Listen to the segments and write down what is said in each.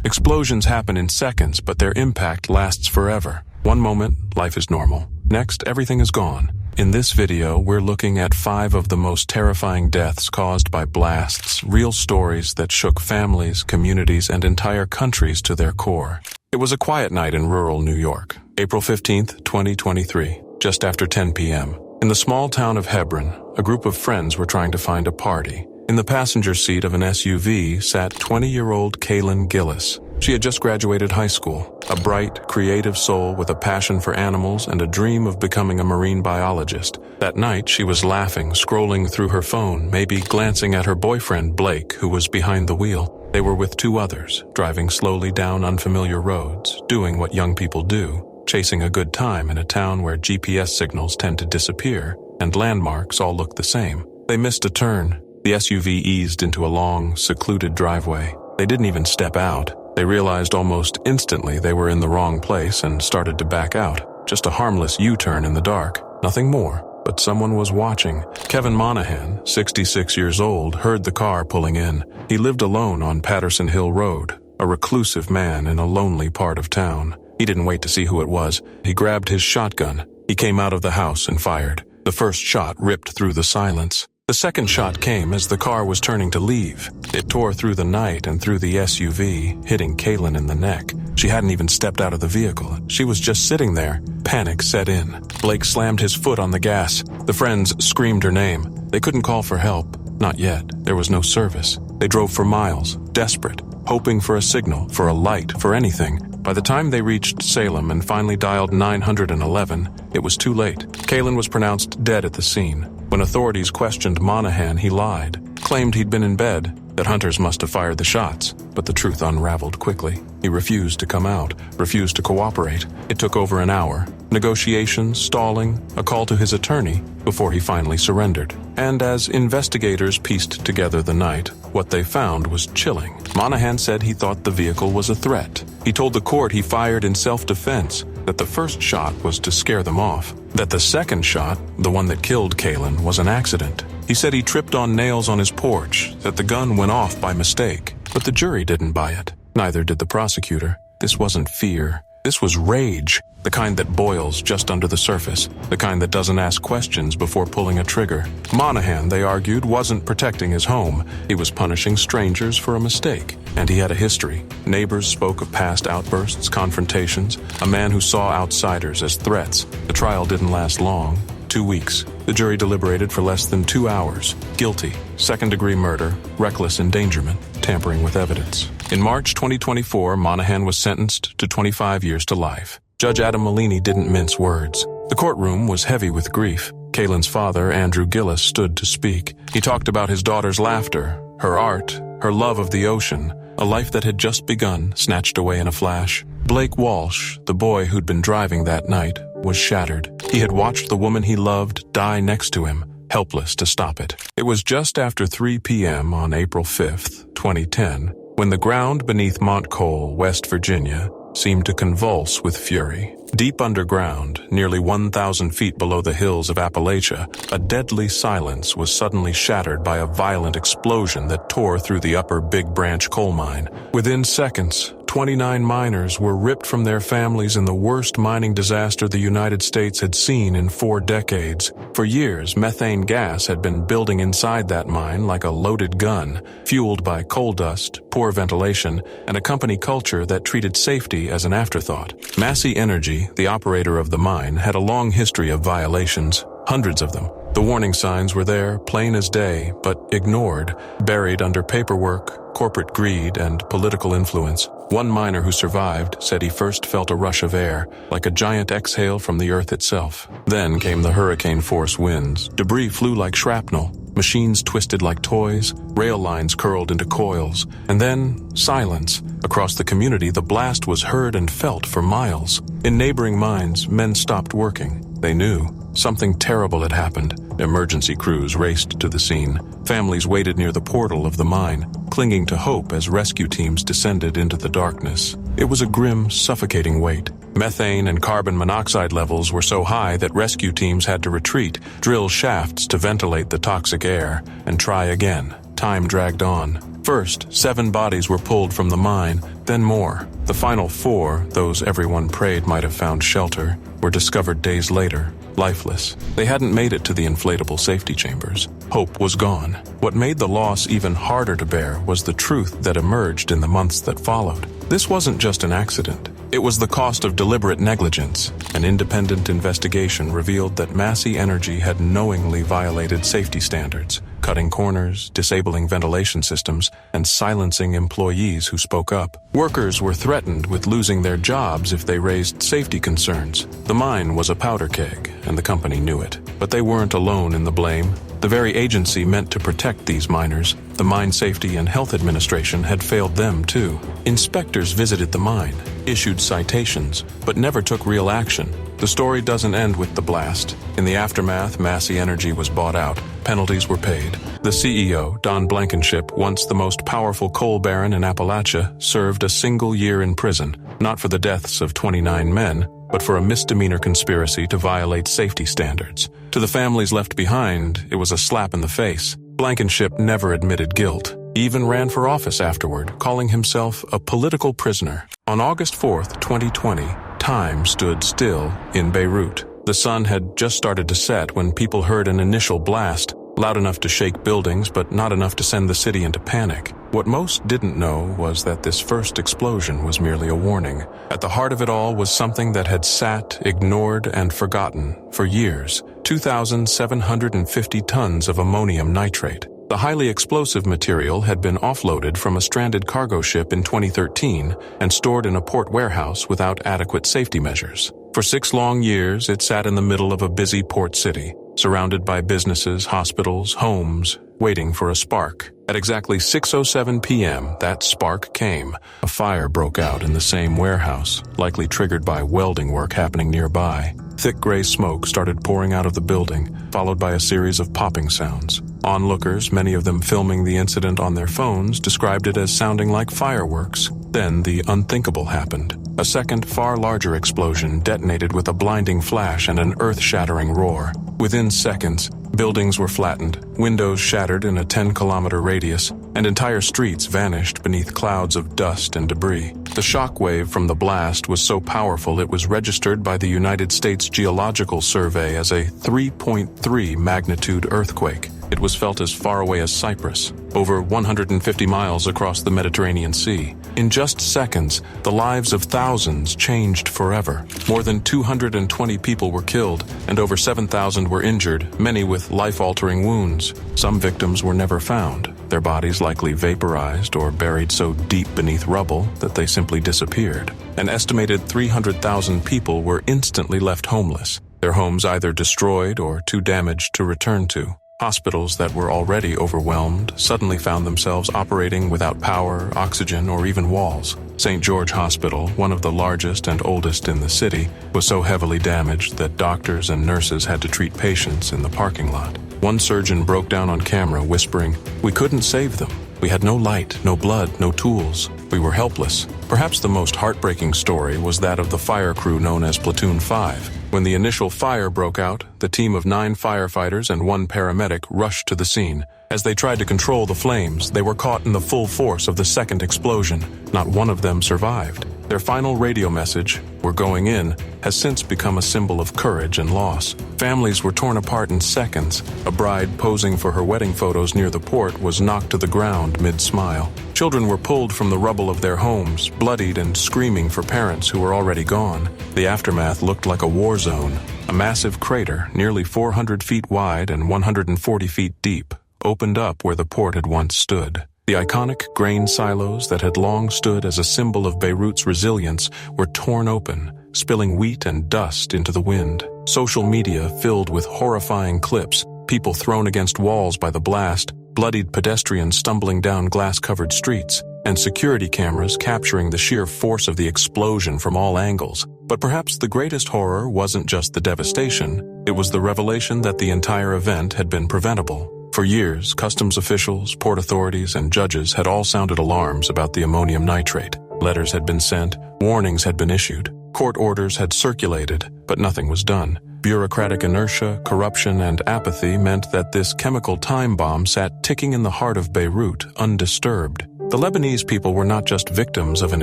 Explosions happen in seconds, but their impact lasts forever. One moment, life is normal. Next, everything is gone. In this video, we're looking at 5 of the most terrifying deaths caused by blasts, real stories that shook families, communities, and entire countries to their core. It was a quiet night in rural New York, April 15th, 2023, just after 10 p.m. In the small town of Hebron, a group of friends were trying to find a party. In the passenger seat of an SUV sat 20-year-old Kalin Gillis. She had just graduated high school, a bright, creative soul with a passion for animals and a dream of becoming a marine biologist. That night, she was laughing, scrolling through her phone, maybe glancing at her boyfriend, Blake, who was behind the wheel. They were with 2 others, driving slowly down unfamiliar roads, doing what young people do, chasing a good time in a town where GPS signals tend to disappear, and landmarks all look the same. They missed a turn. The SUV eased into a long, secluded driveway. They didn't even step out. They realized almost instantly they were in the wrong place and started to back out. Just a harmless U-turn in the dark. Nothing more, but someone was watching. Kevin Monahan, 66 years old, heard the car pulling in. He lived alone on Patterson Hill Road, a reclusive man in a lonely part of town. He didn't wait to see who it was. He grabbed his shotgun. He came out of the house and fired. The first shot ripped through the silence. The second shot came as the car was turning to leave. It tore through the night and through the SUV, hitting Kalin in the neck. She hadn't even stepped out of the vehicle. She was just sitting there. Panic set in. Blake slammed his foot on the gas. The friends screamed her name. They couldn't call for help. Not yet. There was no service. They drove for miles, desperate, hoping for a signal, for a light, for anything. By the time they reached Salem and finally dialed 911, it was too late. Kalin was pronounced dead at the scene. When authorities questioned Monahan, he lied, claimed he'd been in bed, that hunters must have fired the shots, but the truth unraveled quickly. He refused to come out, refused to cooperate. It took over an hour. Negotiations, stalling, a call to his attorney, before he finally surrendered. And as investigators pieced together the night, what they found was chilling. Monahan said he thought the vehicle was a threat. He told the court he fired in self-defense, that the first shot was to scare them off, that the second shot, the one that killed Kalin, was an accident. He said he tripped on nails on his porch, that the gun went off by mistake. But the jury didn't buy it. Neither did the prosecutor. This wasn't fear. This was rage, the kind that boils just under the surface, the kind that doesn't ask questions before pulling a trigger. Monahan, they argued, wasn't protecting his home. He was punishing strangers for a mistake. And he had a history. Neighbors spoke of past outbursts, confrontations, a man who saw outsiders as threats. The trial didn't last long. 2 weeks. The jury deliberated for less than 2 hours. Guilty, second-degree murder, reckless endangerment, tampering with evidence. In March 2024, Monahan was sentenced to 25 years to life. Judge Adam Malini didn't mince words. The courtroom was heavy with grief. Kalin's father, Andrew Gillis, stood to speak. He talked about his daughter's laughter, her art, her love of the ocean, a life that had just begun, snatched away in a flash. Blake Walsh, the boy who'd been driving that night, was shattered. He had watched the woman he loved die next to him, helpless to stop it. It was just after 3 p.m. on April 5th, 2010, when the ground beneath Montcole, West Virginia, seemed to convulse with fury. Deep underground, nearly 1,000 feet below the hills of Appalachia, a deadly silence was suddenly shattered by a violent explosion that tore through the upper Big Branch coal mine. Within seconds, 29 miners were ripped from their families in the worst mining disaster the United States had seen in 4 decades. For years, methane gas had been building inside that mine like a loaded gun, fueled by coal dust, poor ventilation, and a company culture that treated safety as an afterthought. Massey Energy, the operator of the mine, had a long history of violations, hundreds of them. The warning signs were there, plain as day, but ignored, buried under paperwork, corporate greed, and political influence. One miner who survived said he first felt a rush of air, like a giant exhale from the earth itself. Then came the hurricane-force winds. Debris flew like shrapnel. Machines twisted like toys. Rail lines curled into coils. And then, silence. Across the community, the blast was heard and felt for miles. In neighboring mines, men stopped working. They knew. Something terrible had happened. Emergency crews raced to the scene. Families waited near the portal of the mine, clinging to hope as rescue teams descended into the darkness. It was a grim, suffocating wait. Methane and carbon monoxide levels were so high that rescue teams had to retreat, drill shafts to ventilate the toxic air, and try again. Time dragged on. First, 7 bodies were pulled from the mine, Then more. The final 4, those everyone prayed might have found shelter, were discovered days later, lifeless. They hadn't made it to the inflatable safety chambers. Hope was gone. What made the loss even harder to bear was the truth that emerged in the months that followed. This wasn't just an accident. It was the cost of deliberate negligence. An independent investigation revealed that Massey Energy had knowingly violated safety standards, cutting corners, disabling ventilation systems, and silencing employees who spoke up. Workers were threatened with losing their jobs if they raised safety concerns. The mine was a powder keg, and the company knew it. But they weren't alone in the blame. The very agency meant to protect these miners, the Mine Safety and Health Administration, had failed them too. Inspectors visited the mine, issued citations, but never took real action. The story doesn't end with the blast. In the aftermath, Massey Energy was bought out. Penalties were paid. The CEO, Don Blankenship, once the most powerful coal baron in Appalachia, served a single year in prison, not for the deaths of 29 men, but for a misdemeanor conspiracy to violate safety standards. To the families left behind, it was a slap in the face. Blankenship never admitted guilt. He even ran for office afterward, calling himself a political prisoner. On August 4th, 2020, time stood still in Beirut. The sun had just started to set when people heard an initial blast, loud enough to shake buildings but not enough to send the city into panic. What most didn't know was that this first explosion was merely a warning. At the heart of it all was something that had sat, ignored, and forgotten for years: 2,750 tons of ammonium nitrate. The highly explosive material had been offloaded from a stranded cargo ship in 2013 and stored in a port warehouse without adequate safety measures. For 6 long years, it sat in the middle of a busy port city, surrounded by businesses, hospitals, homes, waiting for a spark. At exactly 6:07 p.m., that spark came. A fire broke out in the same warehouse, likely triggered by welding work happening nearby. Thick gray smoke started pouring out of the building, followed by a series of popping sounds. Onlookers, many of them filming the incident on their phones, described it as sounding like fireworks. Then the unthinkable happened. A second, far larger explosion detonated with a blinding flash and an earth-shattering roar. Within seconds, buildings were flattened, windows shattered in a 10-kilometer radius, and entire streets vanished beneath clouds of dust and debris. The shockwave from the blast was so powerful it was registered by the United States Geological Survey as a 3.3 magnitude earthquake. It was felt as far away as Cyprus, over 150 miles across the Mediterranean Sea. In just seconds, the lives of thousands changed forever. More than 220 people were killed, and over 7,000 were injured, many with life-altering wounds. Some victims were never found, their bodies likely vaporized or buried so deep beneath rubble that they simply disappeared. An estimated 300,000 people were instantly left homeless, their homes either destroyed or too damaged to return to. Hospitals that were already overwhelmed suddenly found themselves operating without power, oxygen, or even walls. St. George Hospital, one of the largest and oldest in the city, was so heavily damaged that doctors and nurses had to treat patients in the parking lot. One surgeon broke down on camera, whispering, "We couldn't save them. We had no light, no blood, no tools. We were helpless." Perhaps the most heartbreaking story was that of the fire crew known as Platoon 5. When the initial fire broke out, the team of 9 firefighters and 1 paramedic rushed to the scene. As they tried to control the flames, they were caught in the full force of the second explosion. Not one of them survived. Their final radio message, "We're going in," has since become a symbol of courage and loss. Families were torn apart in seconds. A bride posing for her wedding photos near the port was knocked to the ground mid-smile. Children were pulled from the rubble of their homes, bloodied and screaming for parents who were already gone. The aftermath looked like a war zone. A massive crater, nearly 400 feet wide and 140 feet deep, opened up where the port had once stood. The iconic grain silos that had long stood as a symbol of Beirut's resilience were torn open, spilling wheat and dust into the wind. Social media filled with horrifying clips, people thrown against walls by the blast, bloodied pedestrians stumbling down glass-covered streets, and security cameras capturing the sheer force of the explosion from all angles. But perhaps the greatest horror wasn't just the devastation, it was the revelation that the entire event had been preventable. For years, customs officials, port authorities, and judges had all sounded alarms about the ammonium nitrate. Letters had been sent, warnings had been issued, court orders had circulated, but nothing was done. Bureaucratic inertia, corruption, and apathy meant that this chemical time bomb sat ticking in the heart of Beirut, undisturbed. The Lebanese people were not just victims of an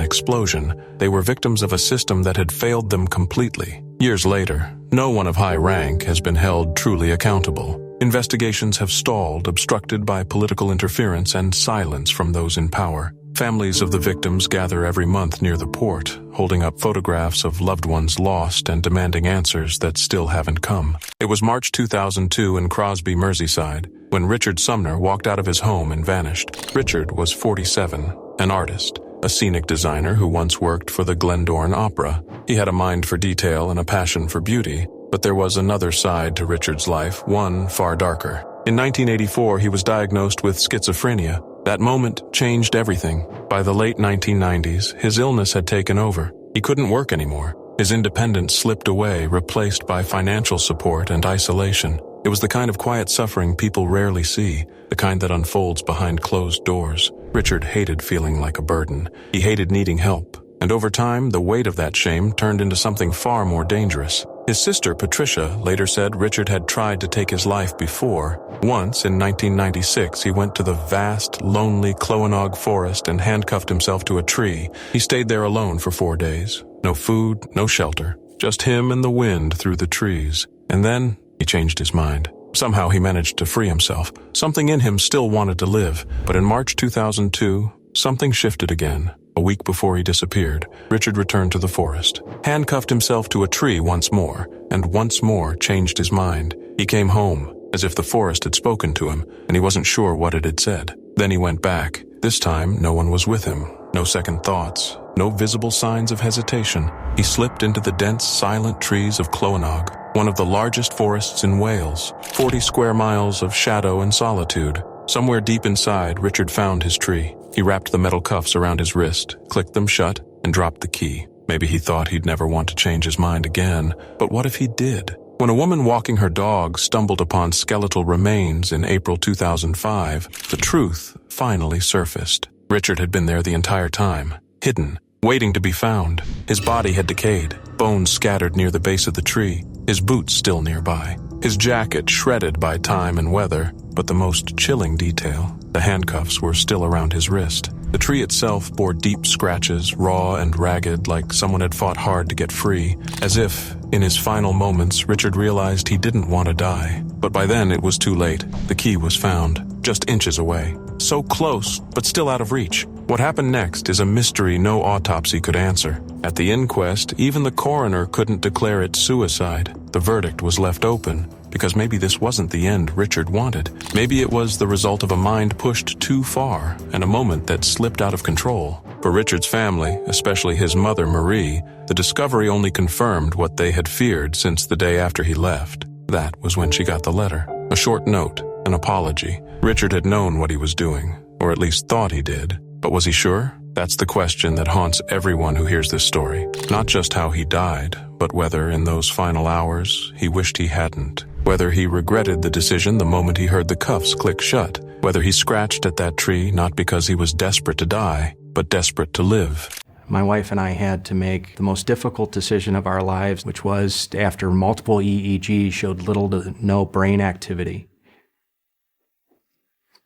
explosion, they were victims of a system that had failed them completely. Years later, no one of high rank has been held truly accountable. Investigations have stalled, obstructed by political interference and silence from those in power. Families of the victims gather every month near the port, holding up photographs of loved ones lost and demanding answers that still haven't come. It was March 2002 in Crosby, Merseyside, when Richard Sumner walked out of his home and vanished. Richard was 47, an artist, a scenic designer who once worked for the Glendorn Opera. He had a mind for detail and a passion for beauty, but there was another side to Richard's life, one far darker. In 1984, he was diagnosed with schizophrenia. That moment changed everything. By the late 1990s, his illness had taken over. He couldn't work anymore. His independence slipped away, replaced by financial support and isolation. It was the kind of quiet suffering people rarely see, the kind that unfolds behind closed doors. Richard hated feeling like a burden. He hated needing help. And over time, the weight of that shame turned into something far more dangerous. His sister, Patricia, later said Richard had tried to take his life before. Once, in 1996, he went to the vast, lonely Cloanog forest and handcuffed himself to a tree. He stayed there alone for 4 days. No food, no shelter. Just him and the wind through the trees. And then, he changed his mind. Somehow he managed to free himself. Something in him still wanted to live. But in March 2002, something shifted again. A week before he disappeared, Richard returned to the forest, handcuffed himself to a tree once more, and once more changed his mind. He came home, as if the forest had spoken to him, and he wasn't sure what it had said. Then he went back. This time, no one was with him. No second thoughts. No visible signs of hesitation. He slipped into the dense, silent trees of Cloanog, one of the largest forests in Wales. 40 square miles of shadow and solitude. Somewhere deep inside, Richard found his tree. He wrapped the metal cuffs around his wrist, clicked them shut, and dropped the key. Maybe he thought he'd never want to change his mind again, but what if he did? When a woman walking her dog stumbled upon skeletal remains in April 2005, the truth finally surfaced. Richard had been there the entire time, hidden, waiting to be found. His body had decayed, bones scattered near the base of the tree, his boots still nearby, his jacket shredded by time and weather, but the most chilling detail, the handcuffs were still around his wrist. The tree itself bore deep scratches, raw and ragged, like someone had fought hard to get free. As if, in his final moments, Richard realized he didn't want to die. But by then it was too late. The key was found, just inches away. So close, but still out of reach. What happened next is a mystery no autopsy could answer. At the inquest, even the coroner couldn't declare it suicide. The verdict was left open, because maybe this wasn't the end Richard wanted. Maybe it was the result of a mind pushed too far and a moment that slipped out of control. For Richard's family, especially his mother Marie, the discovery only confirmed what they had feared since the day after he left. That was when she got the letter. A short note, an apology. Richard had known what he was doing, or at least thought he did. But was he sure? That's the question that haunts everyone who hears this story. Not just how he died, but whether in those final hours he wished he hadn't. Whether he regretted the decision the moment he heard the cuffs click shut. Whether he scratched at that tree not because he was desperate to die, but desperate to live. My wife and I had to make the most difficult decision of our lives, which was after multiple EEGs showed little to no brain activity.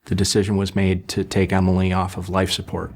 The decision was made to take Emily off of life support.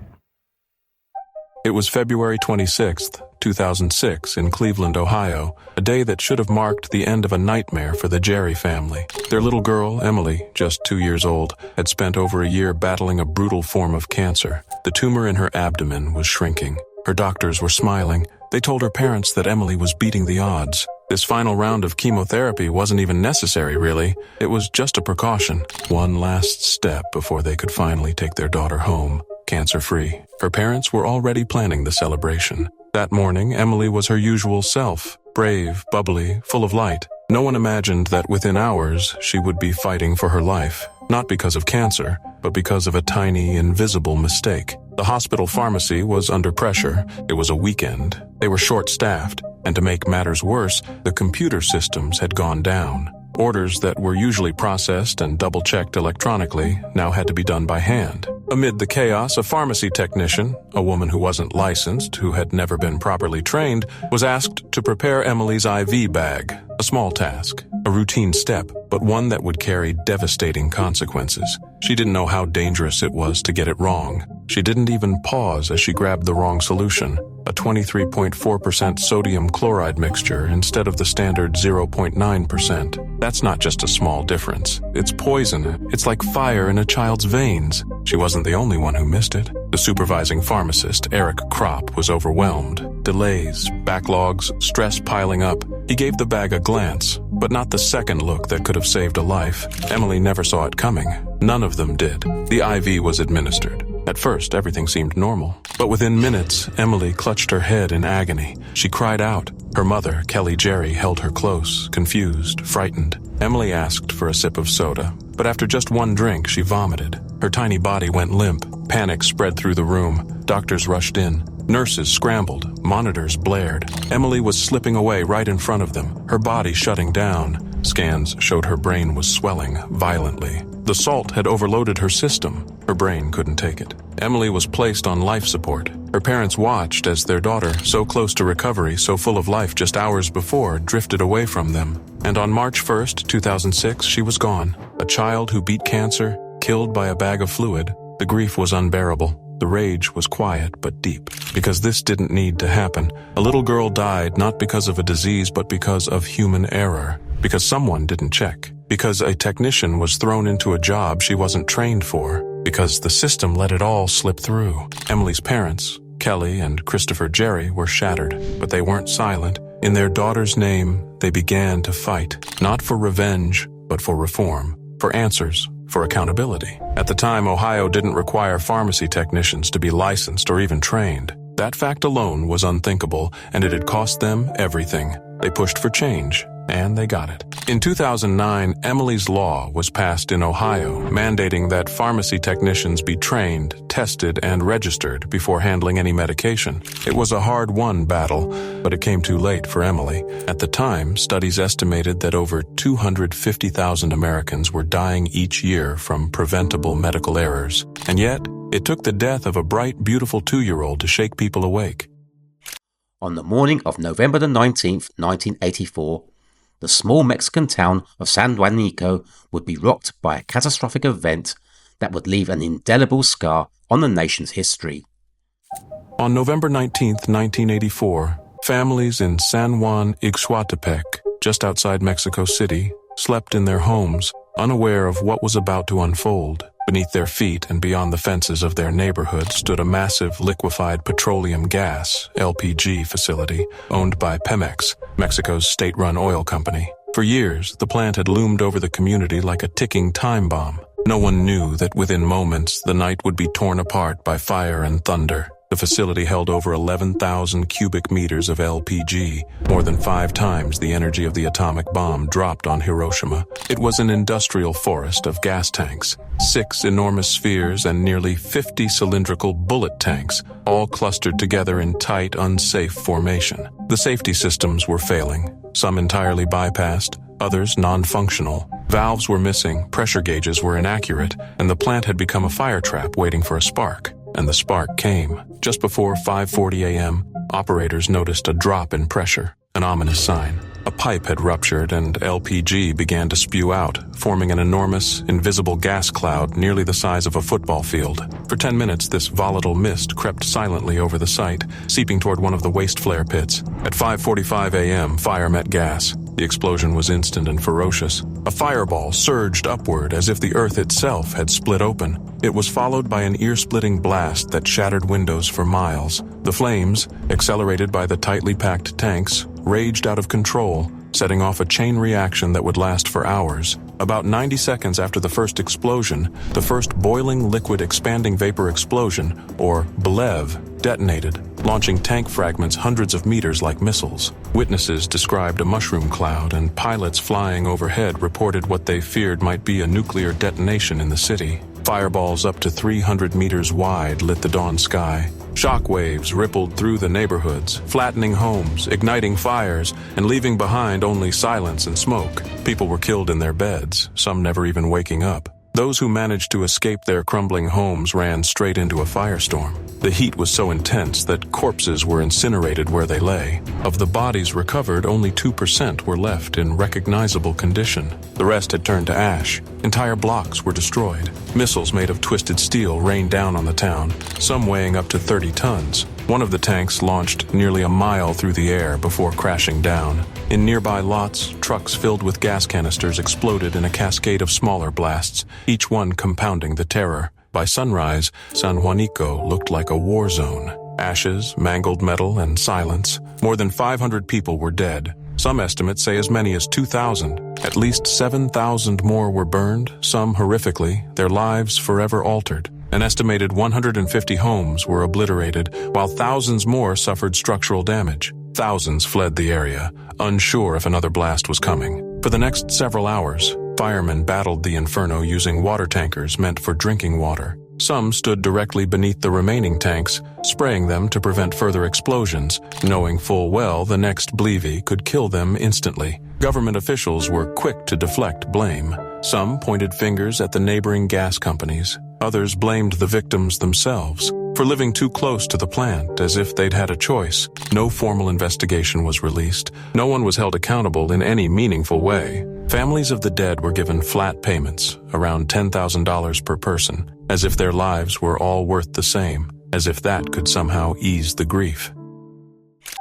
It was February 26th, 2006 in Cleveland, Ohio, a day that should have marked the end of a nightmare for the Jerry family. Their little girl, Emily, just 2 years old, had spent over a year battling a brutal form of cancer. The tumor in her abdomen was shrinking. Her doctors were smiling. They told her parents that Emily was beating the odds. This final round of chemotherapy wasn't even necessary, really. It was just a precaution. One last step before they could finally take their daughter home, cancer-free. Her parents were already planning the celebration. That morning, Emily was her usual self, brave, bubbly, full of light. No one imagined that within hours she would be fighting for her life, not because of cancer, but because of a tiny, invisible mistake. The hospital pharmacy was under pressure. It was a weekend. They were short-staffed, and to make matters worse, the computer systems had gone down. Orders that were usually processed and double-checked electronically now had to be done by hand. Amid the chaos, a pharmacy technician, a woman who wasn't licensed, who had never been properly trained, was asked to prepare Emily's IV bag. A small task, a routine step, but one that would carry devastating consequences. She didn't know how dangerous it was to get it wrong. She didn't even pause as she grabbed the wrong solution, a 23.4% sodium chloride mixture instead of the standard 0.9%. That's not just a small difference. It's poison. It's like fire in a child's veins. She wasn't the only one who missed it. The supervising pharmacist, Eric Kropp, was overwhelmed. Delays, backlogs, stress piling up. He gave the bag a glance, but not the second look that could have saved a life. Emily never saw it coming. None of them did. The IV was administered. At first, everything seemed normal. But within minutes, Emily clutched her head in agony. She cried out. Her mother, Kelly Jerry, held her close, confused, frightened. Emily asked for a sip of soda, but after just one drink, she vomited. Her tiny body went limp. Panic spread through the room. Doctors rushed in. Nurses scrambled. Monitors blared. Emily was slipping away right in front of them, her body shutting down. Scans showed her brain was swelling violently. The salt had overloaded her system. Her brain couldn't take it. Emily was placed on life support. Her parents watched as their daughter, so close to recovery, so full of life just hours before, drifted away from them. And on March 1st, 2006, she was gone. A child who beat cancer, killed by a bag of fluid. The grief was unbearable. The rage was quiet but deep. Because this didn't need to happen. A little girl died not because of a disease but because of human error. Because someone didn't check. Because a technician was thrown into a job she wasn't trained for. Because the system let it all slip through. Emily's parents, Kelly and Christopher Jerry, were shattered, but they weren't silent. In their daughter's name, they began to fight. Not for revenge, but for reform. For answers. For accountability. At the time, Ohio didn't require pharmacy technicians to be licensed or even trained. That fact alone was unthinkable, and it had cost them everything. They pushed for change, and they got it. In 2009, Emily's Law was passed in Ohio, mandating that pharmacy technicians be trained, tested, and registered before handling any medication. It was a hard-won battle, but it came too late for Emily. At the time, studies estimated that over 250,000 Americans were dying each year from preventable medical errors. And yet, it took the death of a bright, beautiful 2-year-old to shake people awake. On the morning of November the 19th, 1984, the small Mexican town of San Juanico would be rocked by a catastrophic event that would leave an indelible scar on the nation's history. On November 19th, 1984, families in San Juan Ixhuatepec, just outside Mexico City, slept in their homes, unaware of what was about to unfold. Beneath their feet and beyond the fences of their neighborhood stood a massive liquefied petroleum gas, LPG, facility owned by Pemex, Mexico's state-run oil company. For years, the plant had loomed over the community like a ticking time bomb. No one knew that within moments, the night would be torn apart by fire and thunder. The facility held over 11,000 cubic meters of LPG, more than 5 times the energy of the atomic bomb dropped on Hiroshima. It was an industrial forest of gas tanks, 6 enormous spheres and nearly 50 cylindrical bullet tanks, all clustered together in tight, unsafe formation. The safety systems were failing, some entirely bypassed, others non-functional. Valves were missing, pressure gauges were inaccurate, and the plant had become a fire trap waiting for a spark. And the spark came. Just before 5:40 a.m., operators noticed a drop in pressure, an ominous sign. A pipe had ruptured and LPG began to spew out, forming an enormous, invisible gas cloud nearly the size of a football field. For 10 minutes, this volatile mist crept silently over the site, seeping toward one of the waste flare pits. At 5:45 a.m., fire met gas. The explosion was instant and ferocious. A fireball surged upward as if the earth itself had split open. It was followed by an ear-splitting blast that shattered windows for miles. The flames, accelerated by the tightly packed tanks, raged out of control, setting off a chain reaction that would last for hours. About 90 seconds after the first explosion, the first boiling liquid expanding vapor explosion, or BLEV, detonated, launching tank fragments hundreds of meters like missiles. Witnesses described a mushroom cloud, and pilots flying overhead reported what they feared might be a nuclear detonation in the city. Fireballs up to 300 meters wide lit the dawn sky. Shock waves rippled through the neighborhoods, flattening homes, igniting fires, and leaving behind only silence and smoke. People were killed in their beds, some never even waking up. Those who managed to escape their crumbling homes ran straight into a firestorm. The heat was so intense that corpses were incinerated where they lay. Of the bodies recovered, only 2% were left in recognizable condition. The rest had turned to ash. Entire blocks were destroyed. Missiles made of twisted steel rained down on the town, some weighing up to 30 tons. One of the tanks launched nearly a mile through the air before crashing down. In nearby lots, trucks filled with gas canisters exploded in a cascade of smaller blasts, each one compounding the terror. By sunrise, San Juanico looked like a war zone. Ashes, mangled metal, and silence. More than 500 people were dead. Some estimates say as many as 2,000. At least 7,000 more were burned, some horrifically, their lives forever altered. An estimated 150 homes were obliterated, while thousands more suffered structural damage. Thousands fled the area, unsure if another blast was coming. For the next several hours, firemen battled the inferno using water tankers meant for drinking water. Some stood directly beneath the remaining tanks, spraying them to prevent further explosions, knowing full well the next Blevy could kill them instantly. Government officials were quick to deflect blame. Some pointed fingers at the neighboring gas companies. Others blamed the victims themselves for living too close to the plant, as if they'd had a choice. No formal investigation was released. No one was held accountable in any meaningful way. Families of the dead were given flat payments, around $10,000 per person, as if their lives were all worth the same, as if that could somehow ease the grief.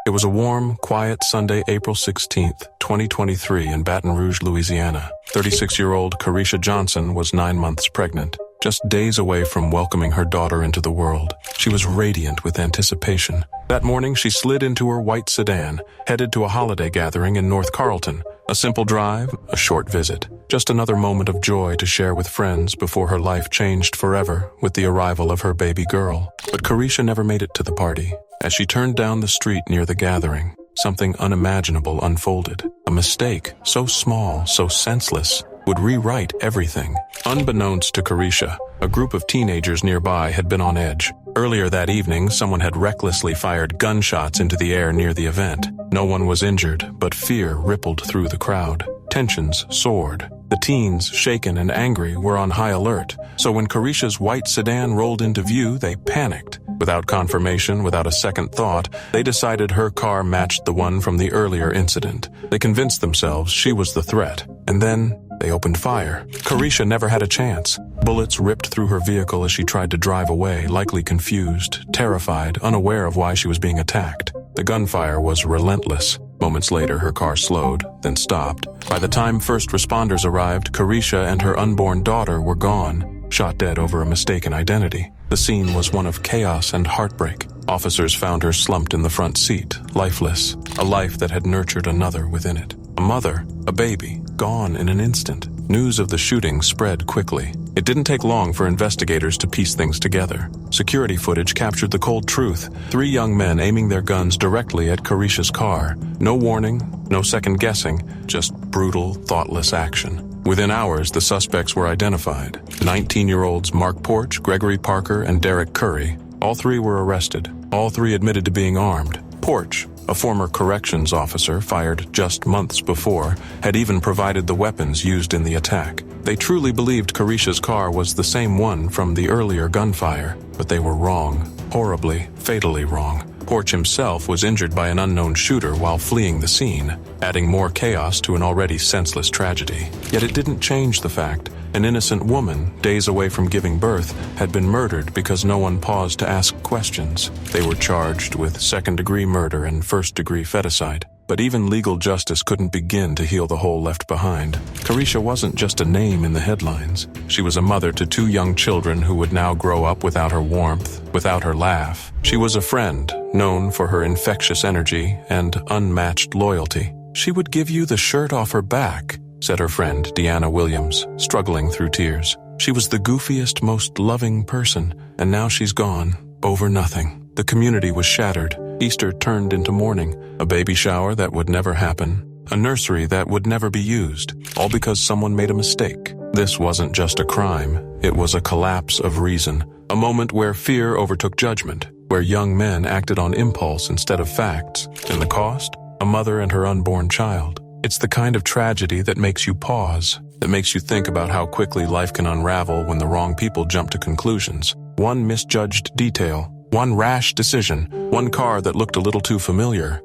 It was a warm, quiet Sunday, April 16th, 2023 in Baton Rouge, Louisiana. 36-year-old Carisha Johnson was 9 months pregnant, just days away from welcoming her daughter into the world. She was radiant with anticipation. That morning, she slid into her white sedan, headed to a holiday gathering in North Carlton. A simple drive, a short visit, just another moment of joy to share with friends before her life changed forever with the arrival of her baby girl. But Carisha never made it to the party. As she turned down the street near the gathering, something unimaginable unfolded. A mistake, so small, so senseless, would rewrite everything. Unbeknownst to Carisha, a group of teenagers nearby had been on edge. Earlier that evening, someone had recklessly fired gunshots into the air near the event. No one was injured, but fear rippled through the crowd. Tensions soared. The teens, shaken and angry, were on high alert. So when Carisha's white sedan rolled into view, they panicked. Without confirmation, without a second thought, they decided her car matched the one from the earlier incident. They convinced themselves she was the threat. And then they opened fire. Carisha never had a chance. Bullets ripped through her vehicle as she tried to drive away, likely confused, terrified, unaware of why she was being attacked. The gunfire was relentless. Moments later, her car slowed, then stopped. By the time first responders arrived, Carisha and her unborn daughter were gone, shot dead over a mistaken identity. The scene was one of chaos and heartbreak. Officers found her slumped in the front seat, lifeless, a life that had nurtured another within it. A mother, a baby, gone in an instant. News of the shooting spread quickly. It didn't take long for investigators to piece things together. Security footage captured the cold truth. 3 young men aiming their guns directly at Carisha's car. No warning, no second guessing, just brutal, thoughtless action. Within hours, the suspects were identified. 19-year-olds Mark Porch, Gregory Parker, and Derek Curry. All 3 were arrested. All 3 admitted to being armed. Porch, a former corrections officer fired just months before, had even provided the weapons used in the attack. They truly believed Carisha's car was the same one from the earlier gunfire, but they were wrong. Horribly, fatally wrong. Porch himself was injured by an unknown shooter while fleeing the scene, adding more chaos to an already senseless tragedy. Yet it didn't change the fact an innocent woman, days away from giving birth, had been murdered because no one paused to ask questions. They were charged with second-degree murder and first-degree feticide. But even legal justice couldn't begin to heal the hole left behind. Carisha wasn't just a name in the headlines. She was a mother to 2 young children who would now grow up without her warmth, without her laugh. She was a friend, known for her infectious energy and unmatched loyalty. She would give you the shirt off her back, said her friend Deanna Williams, struggling through tears. She was the goofiest, most loving person, and now she's gone, over nothing. The community was shattered. Easter turned into mourning, a baby shower that would never happen, a nursery that would never be used, all because someone made a mistake. This wasn't just a crime, it was a collapse of reason, a moment where fear overtook judgment, where young men acted on impulse instead of facts, and the cost? A mother and her unborn child. It's the kind of tragedy that makes you pause, that makes you think about how quickly life can unravel when the wrong people jump to conclusions. One misjudged detail, one rash decision, one car that looked a little too familiar.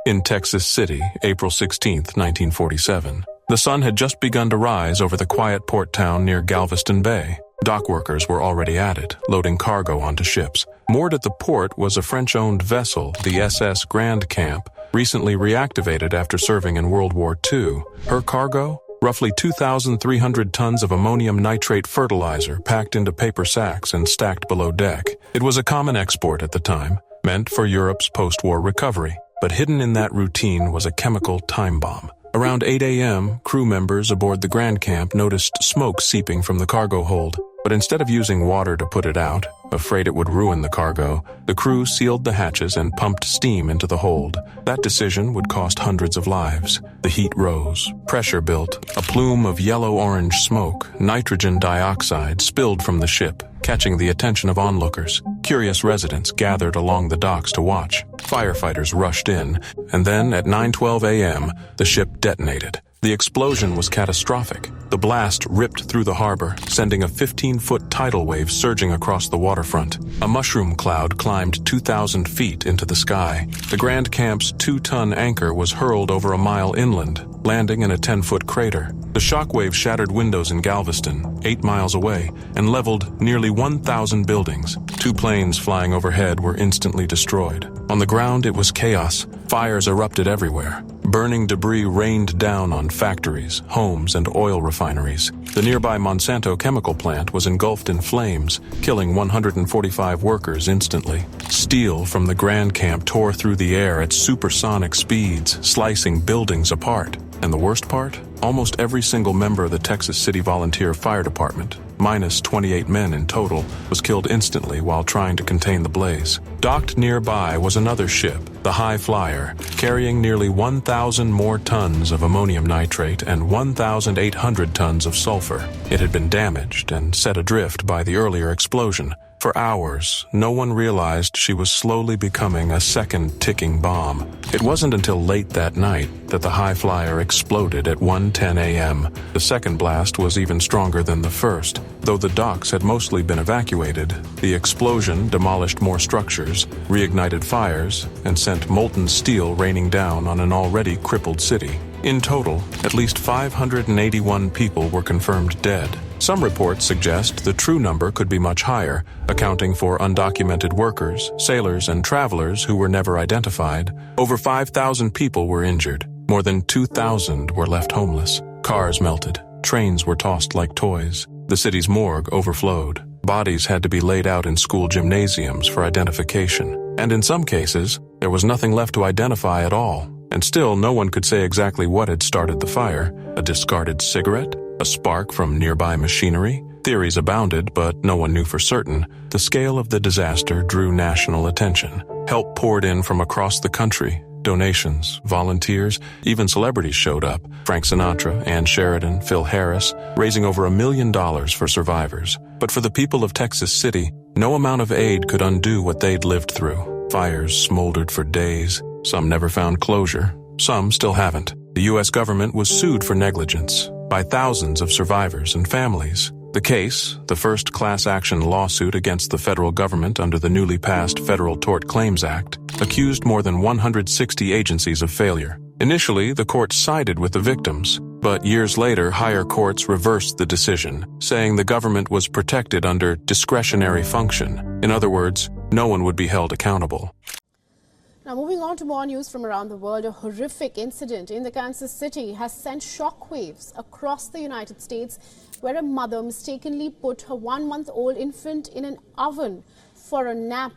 In Texas City, April 16, 1947, the sun had just begun to rise over the quiet port town near Galveston Bay. Dock workers were already at it, loading cargo onto ships. Moored at the port was a French-owned vessel, the SS Grand Camp, recently reactivated after serving in World War II. Her cargo? Roughly 2,300 tons of ammonium nitrate fertilizer packed into paper sacks and stacked below deck. It was a common export at the time, meant for Europe's post-war recovery. But hidden in that routine was a chemical time bomb. Around 8 a.m., crew members aboard the Grand Camp noticed smoke seeping from the cargo hold. But instead of using water to put it out, afraid it would ruin the cargo, the crew sealed the hatches and pumped steam into the hold. That decision would cost hundreds of lives. The heat rose, pressure built, a plume of yellow-orange smoke, nitrogen dioxide spilled from the ship, catching the attention of onlookers. Curious residents gathered along the docks to watch. Firefighters rushed in, and then at 9:12 a.m., the ship detonated. The explosion was catastrophic. The blast ripped through the harbor, sending a 15-foot tidal wave surging across the waterfront. A mushroom cloud climbed 2,000 feet into the sky. The Grand Camp's 2-ton anchor was hurled over a mile inland, landing in a 10-foot crater. The shockwave shattered windows in Galveston, 8 miles away, and leveled nearly 1,000 buildings. 2 planes flying overhead were instantly destroyed. On the ground, it was chaos. Fires erupted everywhere. Burning debris rained down on factories, homes, and oil refineries. The nearby Monsanto chemical plant was engulfed in flames, killing 145 workers instantly. Steel from the Grand Camp tore through the air at supersonic speeds, slicing buildings apart. And the worst part? Almost every single member of the Texas City Volunteer Fire Department, minus 28 men in total, was killed instantly while trying to contain the blaze. Docked nearby was another ship, the High Flyer, carrying nearly 1,000 more tons of ammonium nitrate and 1,800 tons of sulfur. It had been damaged and set adrift by the earlier explosion. For hours, no one realized she was slowly becoming a second ticking bomb. It wasn't until late that night that the High Flyer exploded at 1:10 a.m. The second blast was even stronger than the first. Though the docks had mostly been evacuated, the explosion demolished more structures, reignited fires, and sent molten steel raining down on an already crippled city. In total, at least 581 people were confirmed dead. Some reports suggest the true number could be much higher, accounting for undocumented workers, sailors, and travelers who were never identified. Over 5,000 people were injured. More than 2,000 were left homeless. Cars melted. Trains were tossed like toys. The city's morgue overflowed. Bodies had to be laid out in school gymnasiums for identification. And in some cases, there was nothing left to identify at all. And still, no one could say exactly what had started the fire. A discarded cigarette? A spark from nearby machinery? Theories abounded, but no one knew for certain. The scale of the disaster drew national attention. Help poured in from across the country. Donations, volunteers, even celebrities showed up. Frank Sinatra, Ann Sheridan, Phil Harris, raising over $1 million for survivors. But for the people of Texas City, no amount of aid could undo what they'd lived through. Fires smoldered for days. Some never found closure. Some still haven't. The U.S. government was sued for negligence by thousands of survivors and families. The case, the first class action lawsuit against the federal government under the newly passed Federal Tort Claims Act, accused more than 160 agencies of failure. Initially, the court sided with the victims, but years later, higher courts reversed the decision, saying the government was protected under discretionary function. In other words, no one would be held accountable. Now, moving on to more news from around the world, a horrific incident in the Kansas City has sent shockwaves across the United States, where a mother mistakenly put her 1-month-old infant in an oven for a nap,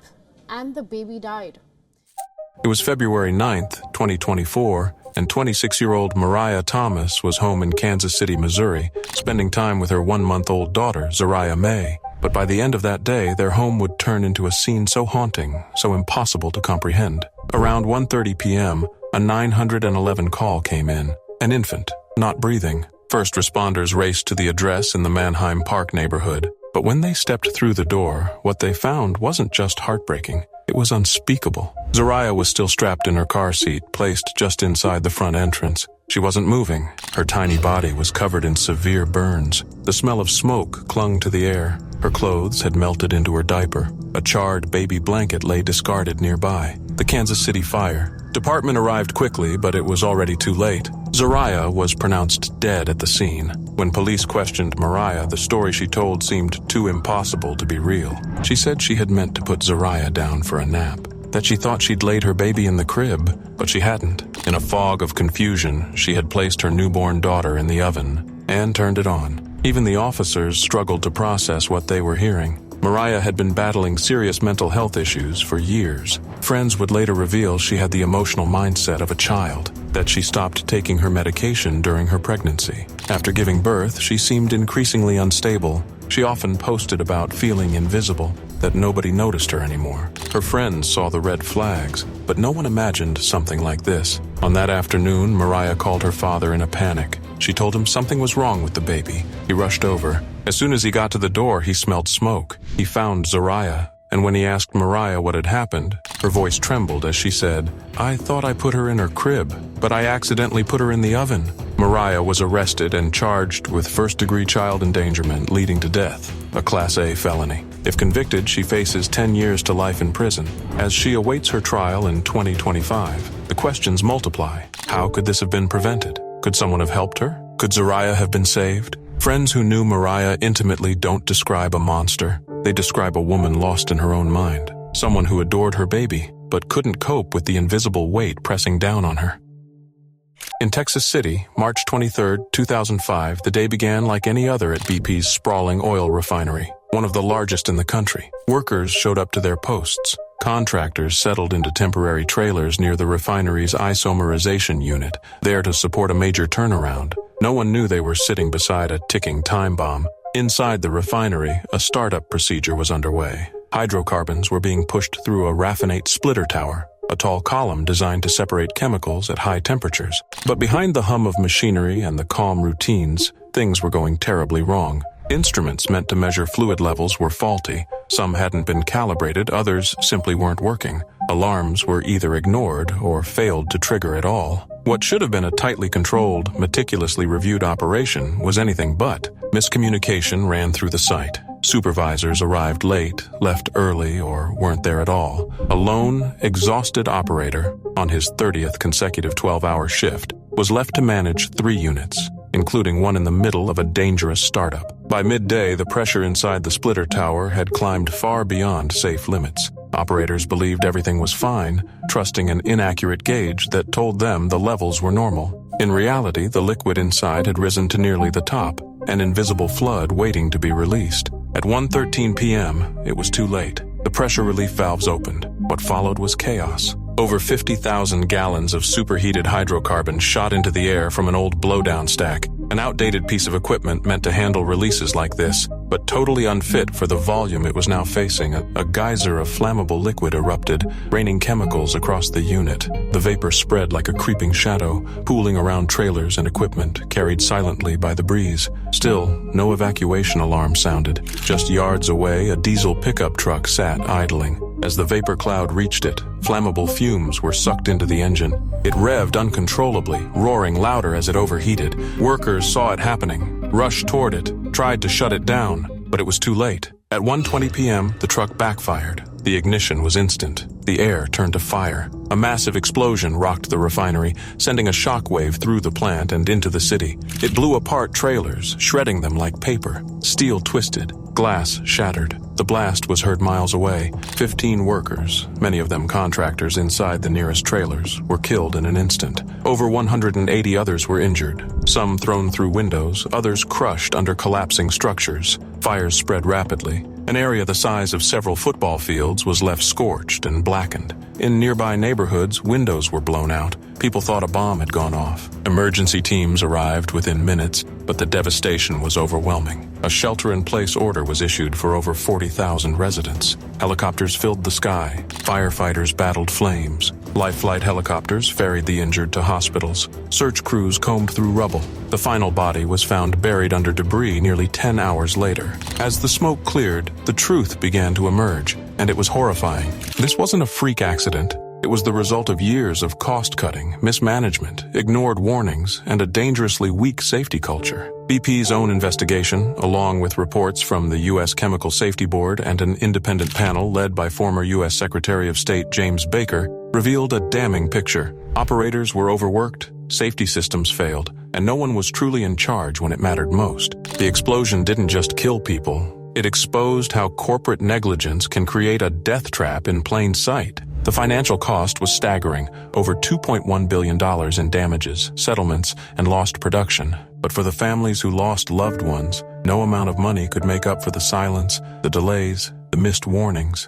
and the baby died. It was February 9th, 2024, and 26-year-old Mariah Thomas was home in Kansas City, Missouri, spending time with her 1-month-old daughter, Zariah May. But by the end of that day, their home would turn into a scene so haunting, so impossible to comprehend. Around 1:30 p.m., a 911 call came in. An infant, not breathing. First responders raced to the address in the Mannheim Park neighborhood. But when they stepped through the door, what they found wasn't just heartbreaking. It was unspeakable. Zariah was still strapped in her car seat, placed just inside the front entrance. She wasn't moving. Her tiny body was covered in severe burns. The smell of smoke clung to the air. Her clothes had melted into her diaper. A charred baby blanket lay discarded nearby. The Kansas City Fire Department arrived quickly, but it was already too late. Zariah was pronounced dead at the scene. When police questioned Mariah, the story she told seemed too impossible to be real. She said she had meant to put Zariah down for a nap, that she thought she'd laid her baby in the crib, but she hadn't. In a fog of confusion, she had placed her newborn daughter in the oven and turned it on. Even the officers struggled to process what they were hearing. Mariah had been battling serious mental health issues for years. Friends would later reveal she had the emotional mindset of a child, that she stopped taking her medication during her pregnancy. After giving birth, she seemed increasingly unstable. She often posted about feeling invisible, that nobody noticed her anymore. Her friends saw the red flags, but no one imagined something like this. On that afternoon, Mariah called her father in a panic. She told him something was wrong with the baby. He rushed over. As soon as he got to the door, he smelled smoke. He found Zariah, and when he asked Mariah what had happened, her voice trembled as she said, "I thought I put her in her crib, but I accidentally put her in the oven." Mariah was arrested and charged with first-degree child endangerment leading to death, a Class A felony. If convicted, she faces 10 years to life in prison. As she awaits her trial in 2025, the questions multiply. How could this have been prevented? Could someone have helped her? Could Zariah have been saved? Friends who knew Mariah intimately don't describe a monster. They describe a woman lost in her own mind. Someone who adored her baby, but couldn't cope with the invisible weight pressing down on her. In Texas City, March 23, 2005, the day began like any other at BP's sprawling oil refinery, one of the largest in the country. Workers showed up to their posts. Contractors settled into temporary trailers near the refinery's isomerization unit, there to support a major turnaround. No one knew they were sitting beside a ticking time bomb. Inside the refinery, a startup procedure was underway. Hydrocarbons were being pushed through a raffinate splitter tower, a tall column designed to separate chemicals at high temperatures. But behind the hum of machinery and the calm routines, things were going terribly wrong. Instruments meant to measure fluid levels were faulty. Some hadn't been calibrated, others simply weren't working. Alarms were either ignored or failed to trigger at all. What should have been a tightly controlled, meticulously reviewed operation was anything but. Miscommunication ran through the site. Supervisors arrived late, left early, or weren't there at all. A lone, exhausted operator, on his 30th consecutive 12-hour shift, was left to manage 3 units, including one in the middle of a dangerous startup. By midday, the pressure inside the splitter tower had climbed far beyond safe limits. Operators believed everything was fine, trusting an inaccurate gauge that told them the levels were normal. In reality, the liquid inside had risen to nearly the top, an invisible flood waiting to be released. At 1:13 p.m., it was too late. The pressure relief valves opened. What followed was chaos. Over 50,000 gallons of superheated hydrocarbons shot into the air from an old blowdown stack, an outdated piece of equipment meant to handle releases like this, but totally unfit for the volume it was now facing. A geyser of flammable liquid erupted, raining chemicals across the unit. The vapor spread like a creeping shadow, pooling around trailers and equipment, carried silently by the breeze. Still, no evacuation alarm sounded. Just yards away, a diesel pickup truck sat idling. As the vapor cloud reached it, flammable fumes were sucked into the engine. It revved uncontrollably, roaring louder as it overheated. Workers saw it happening, rushed toward it, tried to shut it down, but it was too late. At 1:20 p.m., the truck backfired. The ignition was instant. The air turned to fire. A massive explosion rocked the refinery, sending a shockwave through the plant and into the city. It blew apart trailers, shredding them like paper. Steel twisted. Glass shattered. The blast was heard miles away. 15 workers, many of them contractors inside the nearest trailers, were killed in an instant. Over 180 others were injured, some thrown through windows, others crushed under collapsing structures. Fires spread rapidly. An area the size of several football fields was left scorched and blackened. In nearby neighborhoods, windows were blown out. People thought a bomb had gone off. Emergency teams arrived within minutes, but the devastation was overwhelming. A shelter-in-place order was issued for over 40,000 residents. Helicopters filled the sky. Firefighters battled flames. Life flight helicopters ferried the injured to hospitals. Search crews combed through rubble. The final body was found buried under debris nearly 10 hours later. As the smoke cleared, the truth began to emerge, and it was horrifying. This wasn't a freak accident. It was the result of years of cost-cutting, mismanagement, ignored warnings, and a dangerously weak safety culture. BP's own investigation, along with reports from the U.S. Chemical Safety Board and an independent panel led by former U.S. Secretary of State James Baker, revealed a damning picture. Operators were overworked, safety systems failed, and no one was truly in charge when it mattered most. The explosion didn't just kill people. It exposed how corporate negligence can create a death trap in plain sight. The financial cost was staggering, over $2.1 billion in damages, settlements, and lost production. But for the families who lost loved ones, no amount of money could make up for the silence, the delays, the missed warnings.